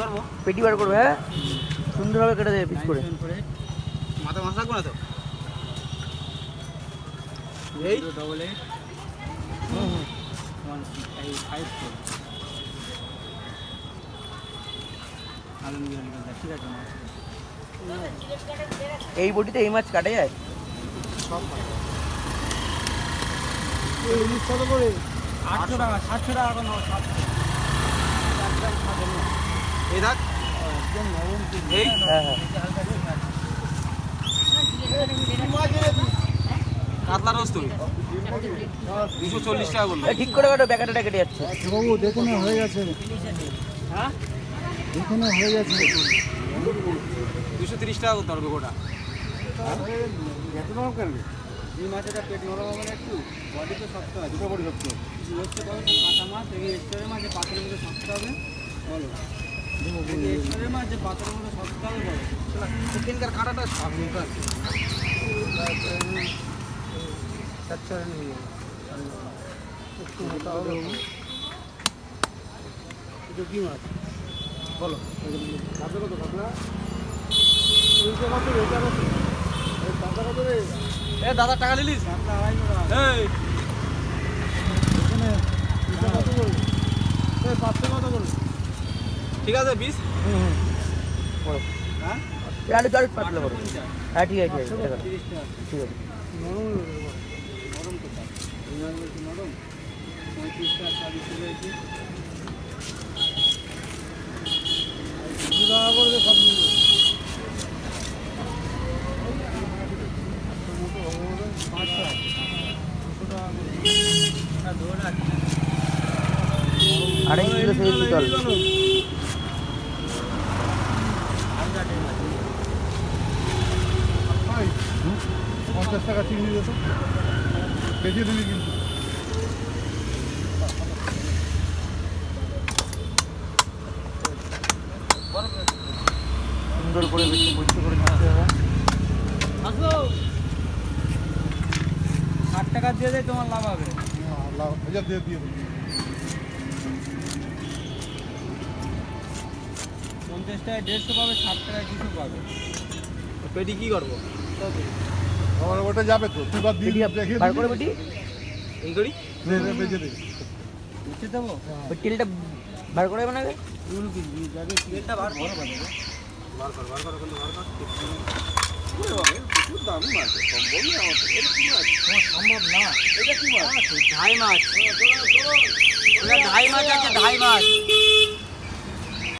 করবো, পেটি বার করবে। হ্যাঁ সুন্দরভাবে কেটে দেবে পিস করে। মাথা মাছ রাখবো না তো? এই ডবল 8 1 5 4 আলমগীর ঠিক আছে। এই বটিতে এই মাছ কাটে যায় সব ইলিশ কত করে? 800 টাকা, 700 টাকা কোনো 700। এই দেখ একদম নরম পিস। এই হ্যাঁ হ্যাঁ কাতলা রোজ তুই 240 টাকা বললো। ঠিক করে কাটো, ব্যাকাটাটা কেটে যাচ্ছে। বাবু দেখুন না হয়ে গেছে, হ্যাঁ দেখুন না হয়ে গেছে। 230 টাকা করতে পারবে গোটা। এত নরম কেন? এই মাছের পেট নরম হবে না একটু, বডি তো শক্ত হয়, দুটো বডি শক্ত হচ্ছে। কাঁচা মাছ এই এক্সট্রা মাছ যে পাথরের মধ্যে শক্ত হবে বলো, এক্সট্রা মাছ যে পাথরের মধ্যে শক্ত হবে বলো। চিকেনকার কাঁটাটা হালকা আচ্ছা একটু মোটা হবে। এটা কি মাছ বলো? কাতলা কত? কাতলা এইটা কত? এইটা কত? এই কাতলা কত রে? এ দাদা টাকা নিলিস? কাতলা 250 টাকা। এই এখানে এটা কত করে? এই 500 কত করে? ঠিক আছে 20। বড় হ্যাঁ আলু চালু পাতলা করো। হ্যাঁ ঠিক আছে, ঠিক আছে, 30 টাকা ঠিক আছে। নরম নরম তো তার নরম 35 টাকা 40 টাকা হয়েছে। 2 টাকা করে সব নিয়ে। আড়াই কিলো সেই চিতল। 50 টাকা চিংড়ি দিত, বেশি দিবি কিন্তু। সুন্দর করে বেশি পরিষ্কার করে নিতে হবে। আসো 60 টাকা দিয়ে দেয়, তোমার লাভ হবে। হাজার দিয়ে দিয়ে দিবি। 50 টাকায় 150 পাবে, 60 টাকায় 200 পাবে। পেটি কি করবো? আমার ওটা যাবে তো, তুই বাদ দিয়ে দেখে বার করে বেটি এই করি বেজে দে। বুঝতে দেবো। ওই তেলটা বার করে দেবে না আগে? এটা বার বড় বাড়বে, বার কর বার কর কিন্তু বার কর। ওরে বাবা প্রচুর দাম মাছ, সম্ভব না আমার পক্ষে। এটা কি মাছ? সম্ভব না। এটা কি মাছ? ঢাই মাছ। ওটা ঢাই মাছ আছে, ঢাই মাছ।